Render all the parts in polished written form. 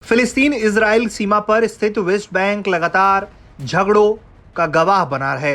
फिलिस्तीन इजराइल सीमा पर स्थित वेस्ट बैंक लगातार झगड़ों का गवाह बना है।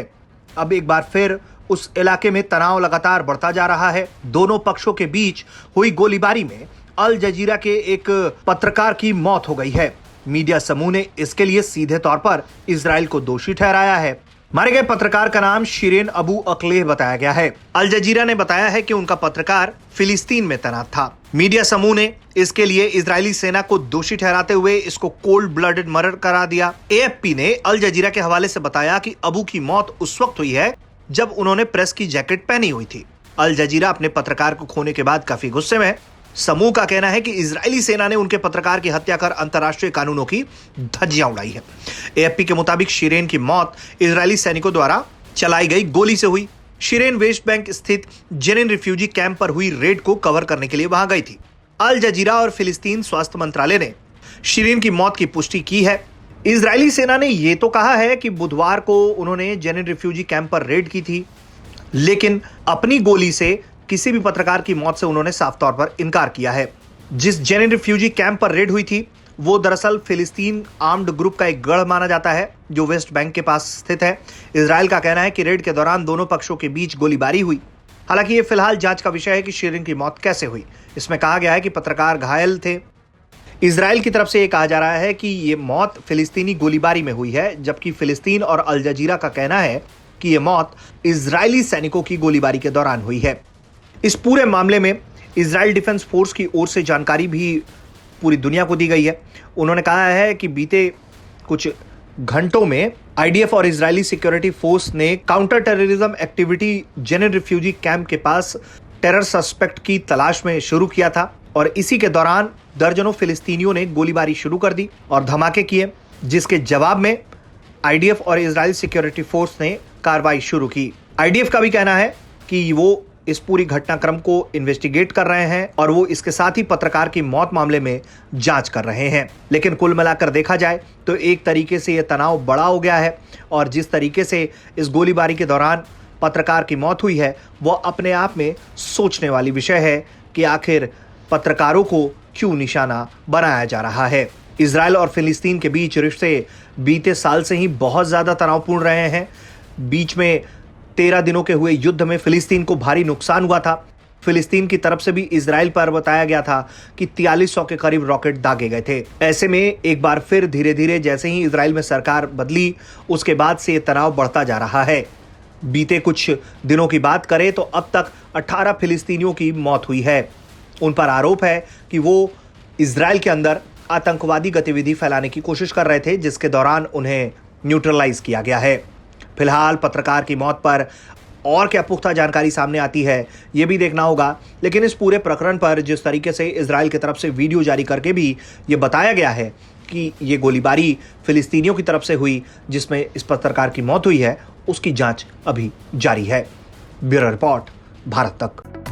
अब एक बार फिर उस इलाके में तनाव लगातार बढ़ता जा रहा है। दोनों पक्षों के बीच हुई गोलीबारी में अल जजीरा के एक पत्रकार की मौत हो गई है। मीडिया समूह ने इसके लिए सीधे तौर पर इजराइल को दोषी ठहराया है। मारे गए पत्रकार का नाम शिरीन अबू अक्लेह बताया गया है। अल जजीरा ने बताया है कि उनका पत्रकार फिलिस्तीन में तैनात था। मीडिया समूह ने इसके लिए इजरायली सेना को दोषी ठहराते हुए इसको कोल्ड ब्लडेड मर्डर करार दिया। एएफपी ने अल जजीरा के हवाले से बताया कि अबू की मौत उस वक्त हुई है जब उन्होंने प्रेस की जैकेट पहनी हुई थी। अल जजीरा अपने पत्रकार को खोने के बाद काफी गुस्से में। समूह का कहना है कि इजरायली सेना ने उनके पत्रकार की हत्या कर अंतर्राष्ट्रीय कानूनों की धज्जियां उड़ाई है। एएफपी के मुताबिक शिरीन की मौत इजरायली सैनिकों द्वारा चलाई गई गोली से हुई। शिरीन वेस्ट बैंक स्थित जेनिन रिफ्यूजी कैंप पर हुई रेड को कवर करने के लिए वहां गई थी। अल जजीरा और फिलिस्तीन स्वास्थ्य मंत्रालय ने शिरीन की मौत की पुष्टि की है। इजरायली सेना ने यह तो कहा है कि बुधवार को उन्होंने जेनिन रिफ्यूजी कैंप पर रेड की थी, लेकिन अपनी गोली से किसी भी पत्रकार की मौत से उन्होंने साफ तौर पर इनकार किया है। जिस जेनिन रिफ्यूजी कैंप पर रेड हुई थी वो दरअसल फिलिस्तीन आर्म्ड ग्रुप का एक गढ़ माना जाता है जो वेस्ट बैंक के पास स्थित है। इजराइल का कहना है कि रेड के दौरान दोनों पक्षों के बीच गोलीबारी हुई। हालांकि ये फिलहाल जांच का विषय है कि शिरीन की मौत कैसे हुई। इसमें कहा गया है कि पत्रकार घायल थे। इजराइल की तरफ से ये कहा जा रहा है कि ये मौत फिलिस्तीनी गोलीबारी में हुई है, जबकि फिलिस्तीन और अल जजीरा का कहना है कि ये मौत इजरायली सैनिकों की गोलीबारी के दौरान हुई है। इस पूरे मामले में इजराइल डिफेंस फोर्स की ओर से जानकारी भी पूरी दुनिया को दी गई है। उन्होंने कहा है कि बीते कुछ घंटों में आईडीएफ और इजरायली सिक्योरिटी फोर्स ने counter terrorism activity Jenin refugee camp के पास टेरर सस्पेक्ट की तलाश में शुरू किया था और इसी के दौरान दर्जनों फिलिस्तीनियों ने गोलीबारी शुरू कर दी और धमाके किए, जिसके जवाब में आईडीएफ और इजरायली सिक्योरिटी फोर्स ने कार्रवाई शुरू की। आईडीएफ का भी कहना है कि वो इस पूरी घटनाक्रम को इन्वेस्टिगेट कर रहे हैं और वो इसके साथ ही पत्रकार की मौत मामले में जांच कर रहे हैं। लेकिन कुल मिलाकर देखा जाए तो एक तरीके से ये तनाव बड़ा हो गया है और जिस तरीके से इस गोलीबारी के दौरान पत्रकार की मौत हुई है वो अपने आप में सोचने वाली विषय है कि आखिर पत्रकारों को क्यों निशाना बनाया जा रहा है। इजराइल और फिलिस्तीन के बीच रिश्ते बीते साल से ही बहुत ज्यादा तनावपूर्ण रहे हैं। बीच में 13 दिनों के हुए युद्ध में फिलिस्तीन को भारी नुकसान हुआ था। फिलिस्तीन की तरफ से भी इजराइल पर बताया गया था कि 4300 के करीब रॉकेट दागे गए थे। ऐसे में एक बार फिर धीरे धीरे जैसे ही इजराइल में सरकार बदली उसके बाद से ये तनाव बढ़ता जा रहा है। बीते कुछ दिनों की बात करें तो अब तक 18 फिलिस्तीनियों की मौत हुई है। उन पर आरोप है कि वो इजराइल के अंदर आतंकवादी गतिविधि फैलाने की कोशिश कर रहे थे, जिसके दौरान उन्हें न्यूट्रलाइज किया गया है। फिलहाल पत्रकार की मौत पर और क्या पुख्ता जानकारी सामने आती है ये भी देखना होगा। लेकिन इस पूरे प्रकरण पर जिस तरीके से इजराइल की तरफ से वीडियो जारी करके भी ये बताया गया है कि ये गोलीबारी फिलिस्तीनियों की तरफ से हुई जिसमें इस पत्रकार की मौत हुई है, उसकी जांच अभी जारी है। ब्यूरो रिपोर्ट, भारत तक।